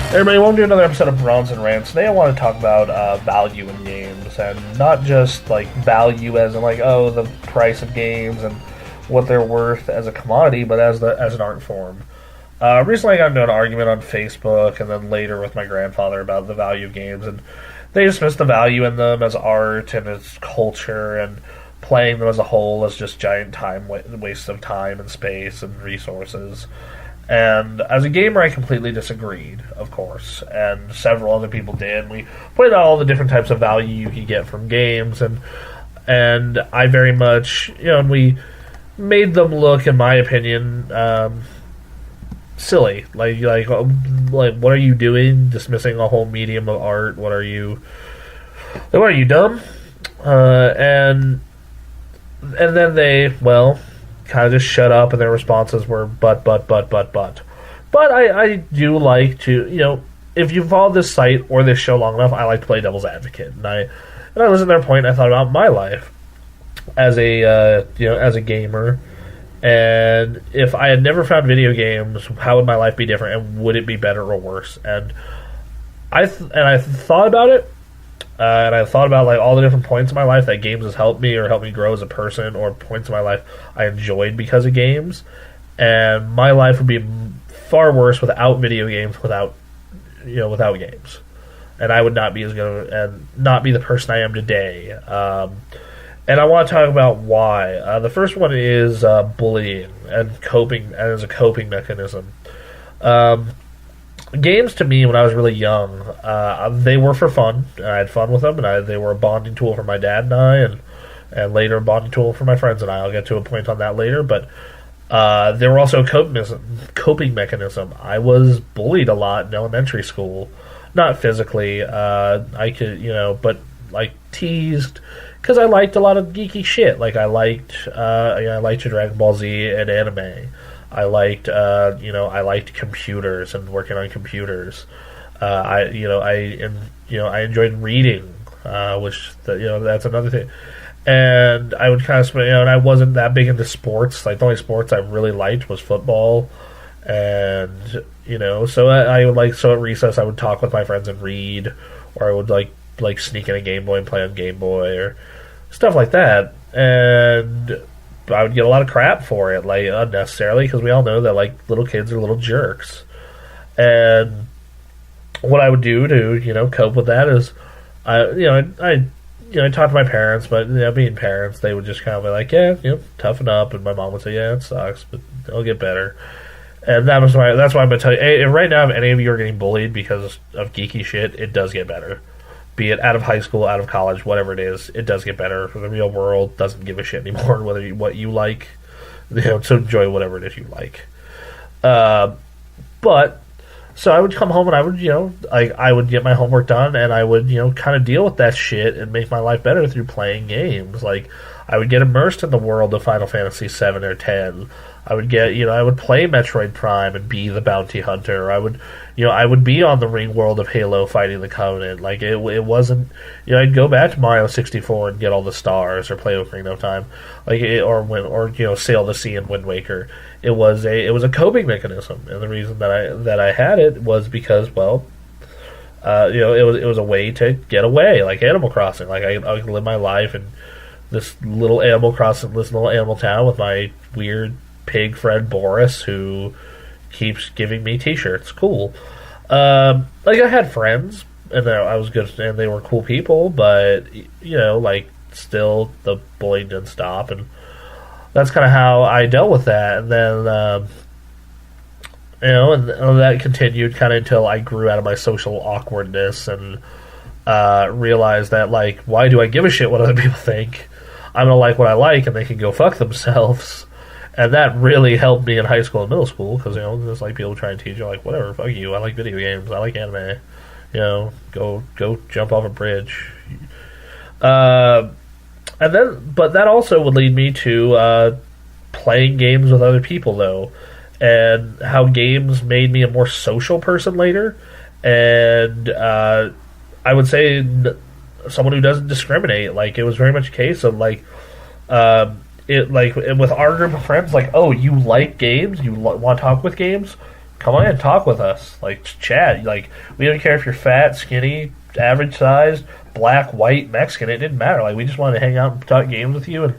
Hey everybody, welcome to another episode of Bronson Rants. Today I want to talk about value in games, and not just like value as in like, oh, the price of games and what they're worth as a commodity, but as an art form. Recently I got into an argument on Facebook and then later with my grandfather about the value of games, and they dismissed the value in them as art and as culture, and playing them as a whole as just giant waste of time and space and resources. And as a gamer, I completely disagreed, of course, and several other people did. We pointed out all the different types of value you can get from games, and I very much, and we made them look, in my opinion, silly. Like, what are you doing? Dismissing a whole medium of art? What are you dumb? And then they, kind of just shut up, and their responses were but. But I do like to, if you follow this site or this show long enough, I like to play devil's advocate, and I listened to their point, and I thought about my life as a gamer, and if I had never found video games, how would my life be different, and would it be better or worse? And I thought about it. And I thought about like all the different points in my life that games has helped me or helped me grow as a person, or points in my life I enjoyed because of games. And my life would be far worse without video games, without games. And I would not be as good and not be the person I am today. And I want to talk about why. The first one is bullying and coping, and as a coping mechanism. Games to me, when I was really young, they were for fun. I had fun with them, and they were a bonding tool for my dad and I, and later a bonding tool for my friends and I. I'll get to a point on that later, but they were also a coping mechanism. I was bullied a lot in elementary school. Not physically, I could, but like teased, because I liked a lot of geeky shit. Like I liked Dragon Ball Z and anime. I liked computers and working on computers. I enjoyed reading, which that's another thing. And I would kind of and I wasn't that big into sports. Like the only sports I really liked was football, and so at recess I would talk with my friends and read, or I would like sneak in a Game Boy and play on Game Boy or stuff like that, and I would get a lot of crap for it, like unnecessarily, because we all know that like little kids are little jerks. And what I would do to cope with that is, I talk to my parents, but being parents, they would just kind of be like, yeah, toughen up, and my mom would say, yeah, it sucks, but it'll get better. And that's why I'm gonna tell you, if right now if any of you are getting bullied because of geeky shit, it does get better. Be it out of high school, out of college, whatever it is, it does get better. The real world doesn't give a shit anymore what you like. So enjoy whatever it is you like. But so I would come home and I would, I would get my homework done, and I would, kind of deal with that shit and make my life better through playing games. Like I would get immersed in the world of Final Fantasy 7 or 10. I would get, I would play Metroid Prime and be the bounty hunter. I would be on the ring world of Halo fighting the Covenant. Like it wasn't, I'd go back to Mario 64 and get all the stars, or play Ocarina of Time, sail the sea in Wind Waker. It was a coping mechanism, and the reason that I had it was because, it was a way to get away, like Animal Crossing. Like I could live my life in this little Animal town with my weird pig friend Boris, who keeps giving me t-shirts. Cool. I had friends, and I was good, and they were cool people, but still the bullying didn't stop, and that's kind of how I dealt with that. And then and that continued kind of until I grew out of my social awkwardness and realized that, like, why do I give a shit what other people think? I'm gonna like what I like, and they can go fuck themselves. And that really helped me in high school and middle school, because there's like people trying to teach you, like, whatever, fuck you, I like video games, I like anime, go jump off a bridge. But that also would lead me to playing games with other people, though, and how games made me a more social person later. And I would say someone who doesn't discriminate. Like, it was very much a case of like, with our group of friends, like, oh, you like games, you want to talk with games, come on and talk with us, like chat. Like we don't care if you're fat, skinny, average sized, black, white, Mexican. It didn't matter. Like we just wanted to hang out and talk games with you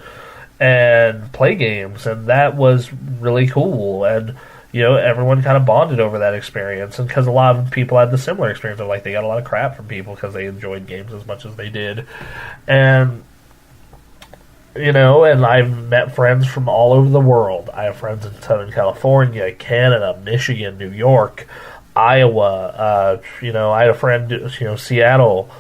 and play games, and that was really cool. And everyone kind of bonded over that experience, and because a lot of people had the similar experience of like they got a lot of crap from people because they enjoyed games as much as they did, and and I've met friends from all over the world. I have friends in Southern California, Canada, Michigan, New York, Iowa. I had a friend, Seattle,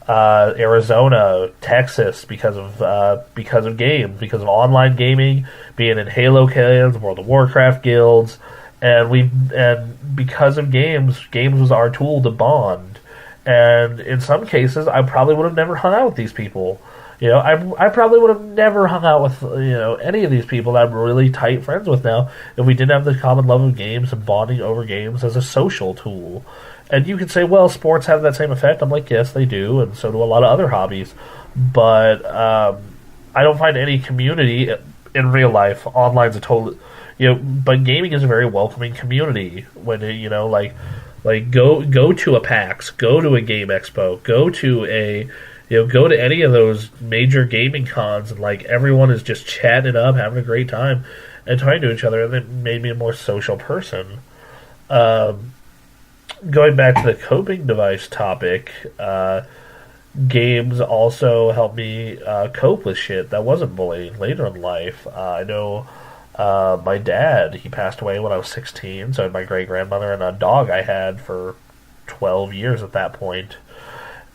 Arizona, Texas, because of games, because of online gaming, being in Halo clans, World of Warcraft guilds, and because of games was our tool to bond. And in some cases, I probably would have never hung out with these people. I probably would have never hung out with any of these people that I'm really tight friends with now if we didn't have the common love of games and bonding over games as a social tool. And you could say, well, sports have that same effect. I'm like, yes, they do, and so do a lot of other hobbies. But I don't find any community in real life. Online's a total, but gaming is a very welcoming community. When like go to a PAX, go to a Game Expo, go to any of those major gaming cons, and like everyone is just chatting it up, having a great time, and talking to each other, and it made me a more social person. Going back to the coping device topic, games also helped me cope with shit that wasn't bullying later in life. I know my dad, he passed away when I was 16, so I had my great grandmother and a dog I had for 12 years at that point.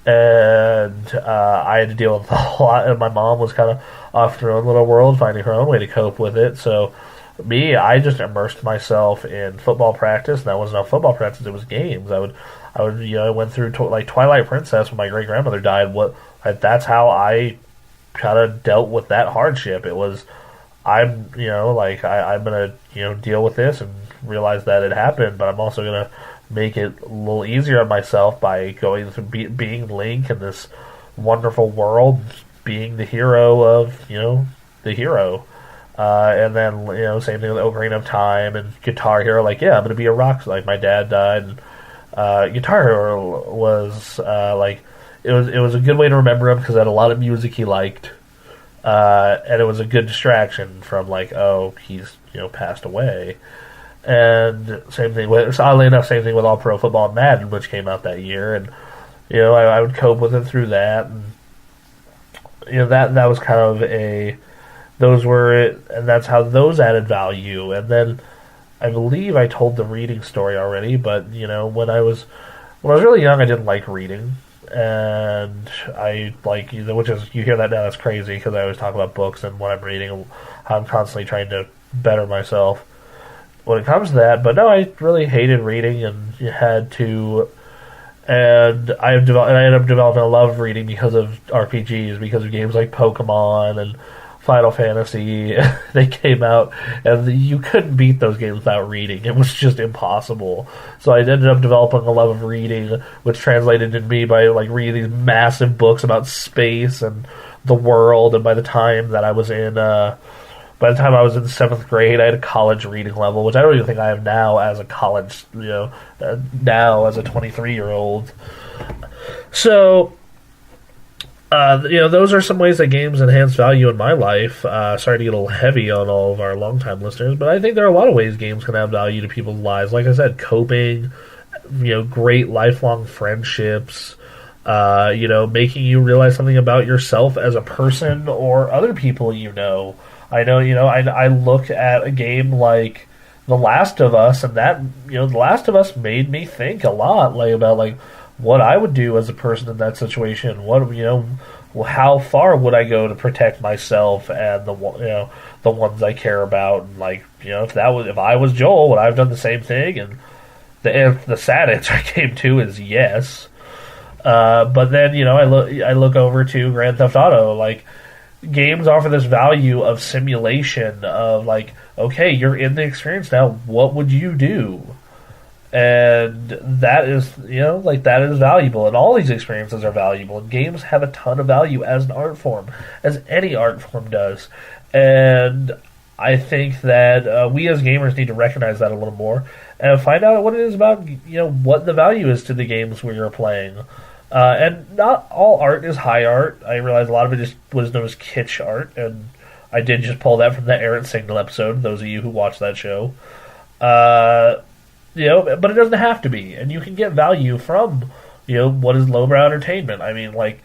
And I had to deal with a lot, and my mom was kind of off in her own little world, finding her own way to cope with it. So, I just immersed myself in football practice, and that wasn't football practice; it was games. I went through like Twilight Princess when my great grandmother died. That's how I kind of dealt with that hardship. It was, I'm gonna deal with this and realize that it happened, but I'm also gonna make it a little easier on myself by going through being Link in this wonderful world, being the hero of the hero, and then same thing with Ocarina of Time and Guitar Hero. Like, yeah, I'm gonna be a rock. Like my dad died, and Guitar Hero was it was a good way to remember him because it had a lot of music he liked, and it was a good distraction from like, oh, he's passed away. And same thing with, oddly enough, same thing with All Pro Football and Madden, which came out that year, and I would cope with it through that, and that was kind of and that's how those added value. And then I believe I told the reading story already, but when I was really young, I didn't like reading, and I like which is, you hear that now, that's crazy because I always talk about books and what I'm reading and how I'm constantly trying to better myself when it comes to that. But no, I really hated reading, and you had to. And I ended up developing a love of reading because of RPGs, because of games like Pokemon and Final Fantasy. They came out, and you couldn't beat those games without reading. It was just impossible. So I ended up developing a love of reading, which translated into me by like reading these massive books about space and the world. And by the time I was in seventh grade, I had a college reading level, which I don't even think I have now as a college, now as a 23-year-old. So, those are some ways that games enhance value in my life. Sorry to get a little heavy on all of our longtime listeners, but I think there are a lot of ways games can add value to people's lives. Like I said, coping, great lifelong friendships, making you realize something about yourself as a person or other people I know, I look at a game like The Last of Us, and that, The Last of Us made me think a lot, about what I would do as a person in that situation. How far would I go to protect myself and the ones I care about, and if I was Joel, would I have done the same thing? And the sad answer I came to is yes. But then I look over to Grand Theft Auto, games offer this value of simulation of okay, you're in the experience now, what would you do? And that is that is valuable, and all these experiences are valuable, and games have a ton of value as an art form, as any art form does. And I think that we as gamers need to recognize that a little more and find out what it is about, what the value is to the games we are playing. And not all art is high art. I realize a lot of it just was known as kitsch art, and I did just pull that from the Errant Signal episode. Those of you who watch that show, uh, but it doesn't have to be, and you can get value from what is lowbrow entertainment. I mean, like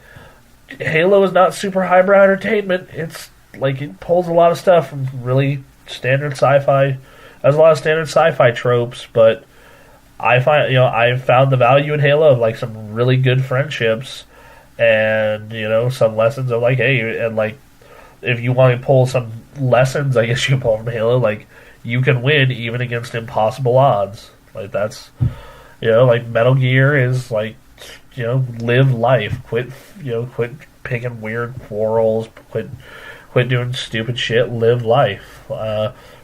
Halo is not super highbrow entertainment. It's like it pulls a lot of stuff from really standard sci-fi. Has a lot of standard sci-fi tropes, but I've found the value in Halo of like some really good friendships, and some lessons of like, hey, and like if you want to pull some lessons, I guess you pull from Halo, like you can win even against impossible odds. Like that's like Metal Gear is like live life, quit picking weird quarrels, quit doing stupid shit, live life.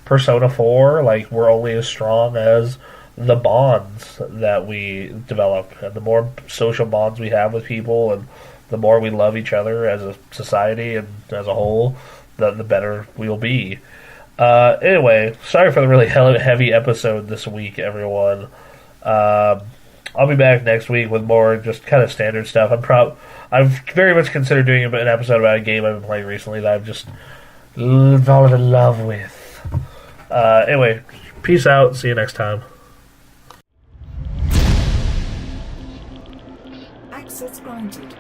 Persona 4, like we're only as strong as the bonds that we develop, and the more social bonds we have with people, and the more we love each other as a society and as a whole, the better we'll be. Anyway, sorry for the really heavy episode this week, everyone. I'll be back next week with more just kind of standard stuff. I've very much considered doing an episode about a game I've been playing recently that I've just fallen in love with. Anyway, peace out. See you next time. Access granted.